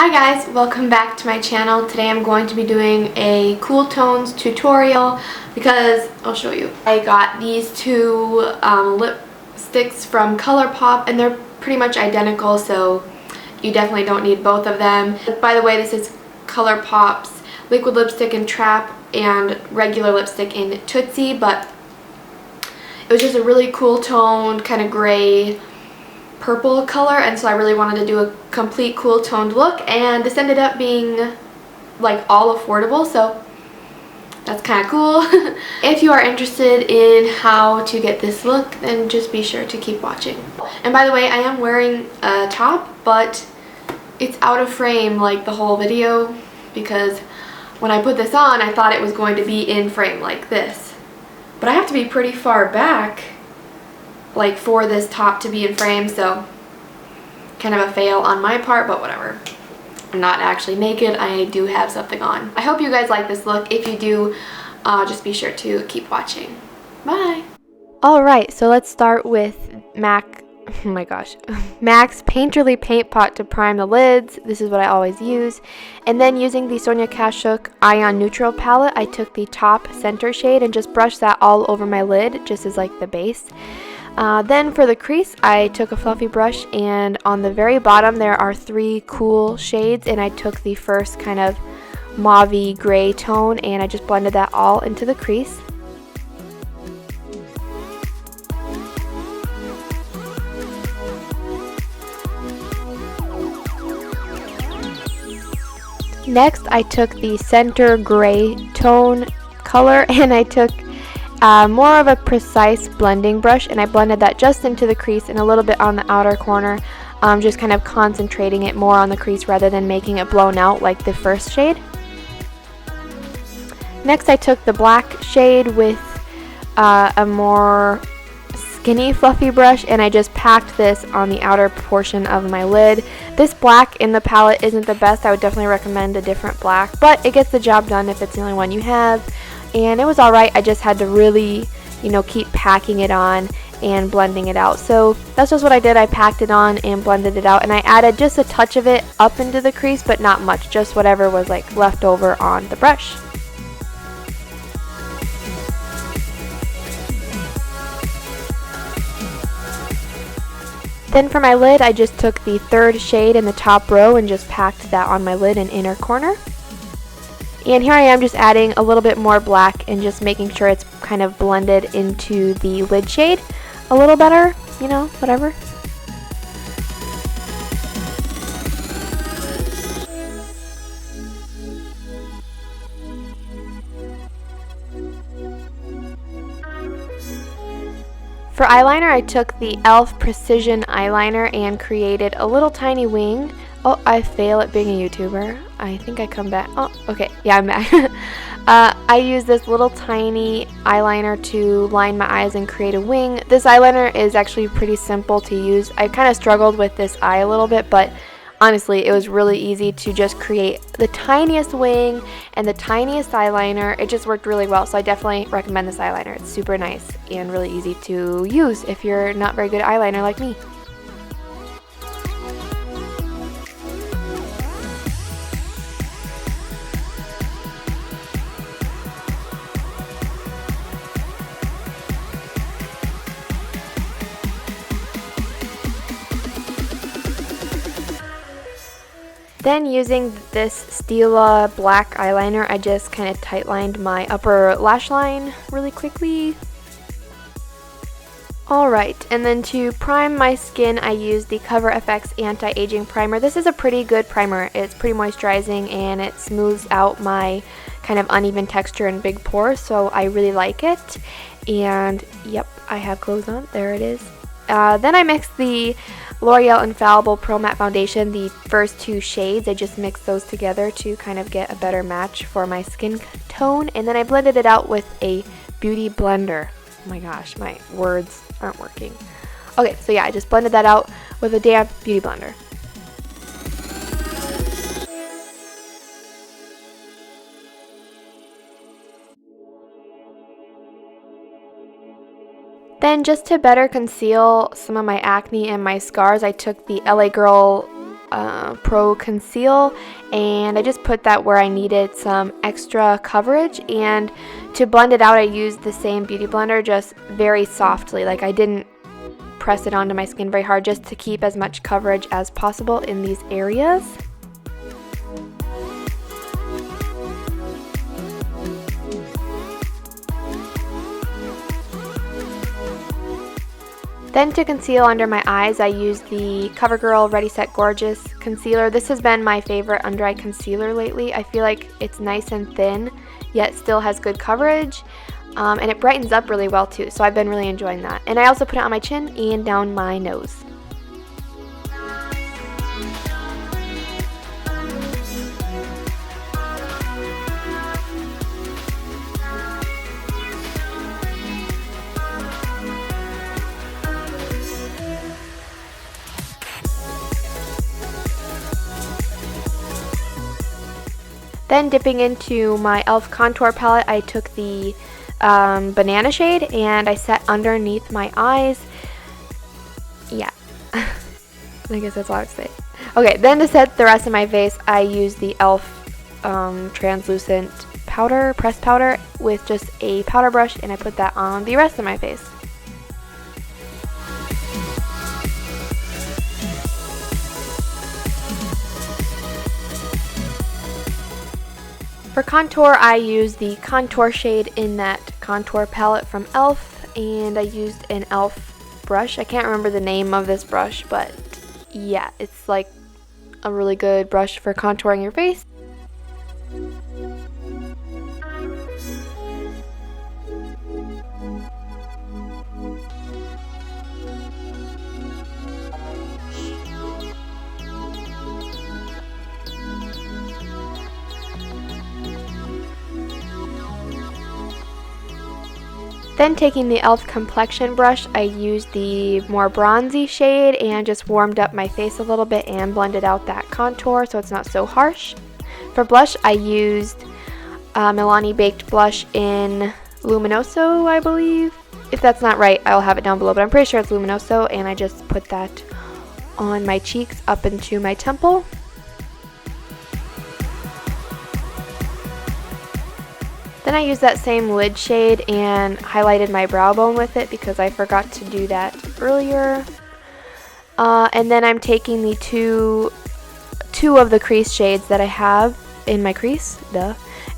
Hi guys, welcome back to my channel. Today I'm going to be doing a cool tones tutorial because I'll show you. I got these two lipsticks from Colourpop and they're pretty much identical, so you definitely don't need both of them. By the way, this is Colourpop's liquid lipstick in Trap and regular lipstick in Tootsi, but it was just a really cool toned kind of gray purple color, and so I really wanted to do a complete cool toned look, and this ended up being like all affordable, so that's kind of cool. If you are interested in how to get this look, then just be sure to keep watching. And by the way, I am wearing a top, but it's out of frame like the whole video because when I put this on I thought it was going to be in frame like this, but I have to be pretty far back like for this top to be in frame, so kind of a fail on my part, but whatever. I'm not actually naked, I do have something on. I hope you guys like this look. If you do, just be sure to keep watching. Bye! Alright, so let's start with MAC's Painterly Paint Pot to prime the lids. This is what I always use. And then using the Sonia Kashuk Ion Neutral palette, I took the top center shade and just brushed that all over my lid, just as like the base. Then for the crease, I took a fluffy brush, and on the very bottom there are three cool shades, and I took the first kind of mauve-y gray tone and I just blended that all into the crease. Next, I took the center gray tone color and I took more of a precise blending brush, and I blended that just into the crease and a little bit on the outer corner, just kind of concentrating it more on the crease rather than making it blown out like the first shade. Next, I took the black shade with a more skinny fluffy brush, and I just packed this on the outer portion of my lid. This black in the palette isn't the best. I would definitely recommend a different black, but it gets the job done if it's the only one you have. And it was alright. I just had to really, keep packing it on and blending it out. So that's just what I did. I packed it on and blended it out, and I added just a touch of it up into the crease, but not much, just whatever was like left over on the brush. Then for my lid, I just took the third shade in the top row and just packed that on my lid and inner corner. And here I am just adding a little bit more black and just making sure it's kind of blended into the lid shade a little better, whatever. For eyeliner, I took the e.l.f. Precision Eyeliner and created a little tiny wing. Oh, I fail at being a YouTuber. I think I come back. Oh, okay. Yeah, I'm back. I use this little tiny eyeliner to line my eyes and create a wing. This eyeliner is actually pretty simple to use. I kind of struggled with this eye a little bit, but honestly, it was really easy to just create the tiniest wing and the tiniest eyeliner. It just worked really well, so I definitely recommend this eyeliner. It's super nice and really easy to use if you're not very good at eyeliner like me. Then using this Stila black eyeliner, I just kind of tight lined my upper lash line really quickly. Alright, and then to prime my skin, I used the Cover FX Anti-Aging Primer. This is a pretty good primer. It's pretty moisturizing and it smooths out my kind of uneven texture and big pores, so I really like it. And yep, I have clothes on. There it is. Then I mixed the L'Oreal Infallible Pro Matte Foundation, the first two shades. I just mixed those together to kind of get a better match for my skin tone, and then I blended it out with a beauty blender. Oh my gosh, my words aren't working. Okay, so yeah, I just blended that out with a damp beauty blender. Then just to better conceal some of my acne and my scars, I took the LA Girl Pro Conceal, and I just put that where I needed some extra coverage. And to blend it out, I used the same beauty blender, just very softly. Like, I didn't press it onto my skin very hard, just to keep as much coverage as possible in these areas. Then to conceal under my eyes, I used the CoverGirl Ready Set Gorgeous concealer. This has been my favorite under eye concealer lately. I feel like it's nice and thin, yet still has good coverage, and it brightens up really well too, so I've been really enjoying that. And I also put it on my chin and down my nose. Then dipping into my e.l.f. contour palette, I took the banana shade and I set underneath my eyes. Yeah, I guess that's all I would say. Okay, then to set the rest of my face, I used the e.l.f. translucent powder, pressed powder, with just a powder brush, and I put that on the rest of my face. For contour, I used the contour shade in that contour palette from e.l.f. and I used an e.l.f. brush. I can't remember the name of this brush, but yeah, it's like a really good brush for contouring your face. Then taking the e.l.f. complexion brush, I used the more bronzy shade and just warmed up my face a little bit and blended out that contour so it's not so harsh. For blush, I used Milani Baked Blush in Luminoso, I believe. If that's not right, I'll have it down below, but I'm pretty sure it's Luminoso, and I just put that on my cheeks up into my temple. Then I used that same lid shade and highlighted my brow bone with it because I forgot to do that earlier. And then I'm taking the two of the crease shades that I have in my crease,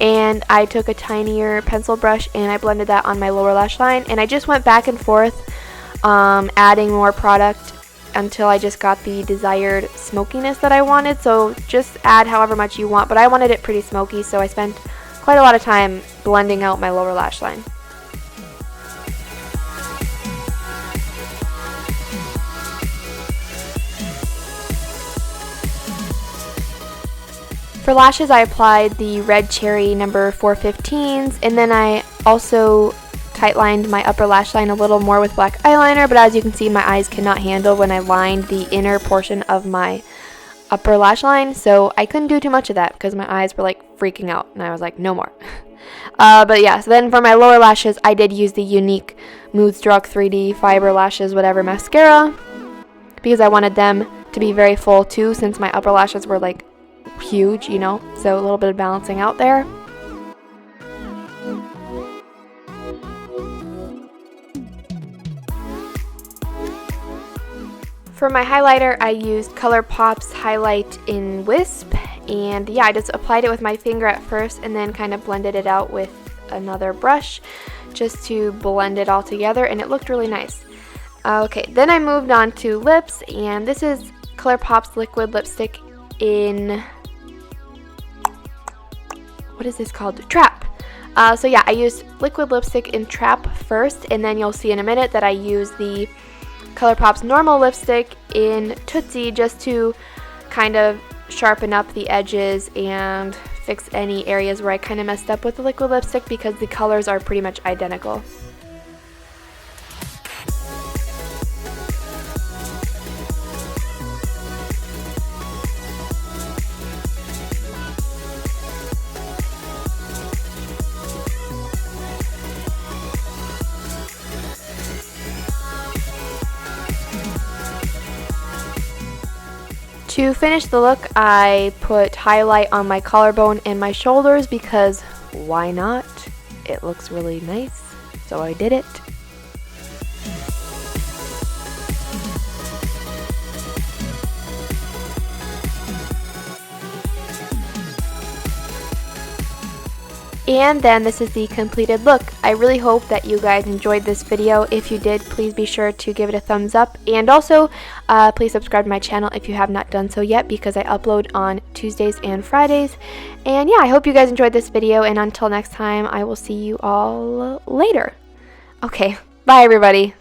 and I took a tinier pencil brush and I blended that on my lower lash line, and I just went back and forth adding more product until I just got the desired smokiness that I wanted. So just add however much you want, but I wanted it pretty smoky, so I spent quite a lot of time blending out my lower lash line. For lashes, I applied the Red Cherry number 415s, and then I also tight lined my upper lash line a little more with black eyeliner, but as you can see, my eyes cannot handle when I lined the inner portion of my upper lash line, so I couldn't do too much of that because my eyes were like freaking out, and I was like, no more. But yeah, so then for my lower lashes, I did use the Younique Moodstruck 3D Fiber Lashes whatever mascara because I wanted them to be very full too, since my upper lashes were like huge, you know, so a little bit of balancing out there. For my highlighter, I used Colourpop's highlight in Wisp, and yeah, I just applied it with my finger at first and then kind of blended it out with another brush just to blend it all together, and it looked really nice. Okay, then I moved on to lips, and this is Colourpop's liquid lipstick in, what is this called? Trap. So yeah, I used liquid lipstick in Trap first, and then you'll see in a minute that I used the Colourpop's normal lipstick in Tootsi just to kind of sharpen up the edges and fix any areas where I kind of messed up with the liquid lipstick because the colors are pretty much identical. To finish the look, I put highlight on my collarbone and my shoulders because why not? It looks really nice, so I did it. And then this is the completed look. I really hope that you guys enjoyed this video. If you did, please be sure to give it a thumbs up. And also, please subscribe to my channel if you have not done so yet, because I upload on Tuesdays and Fridays. And yeah, I hope you guys enjoyed this video. And until next time, I will see you all later. Okay, bye everybody.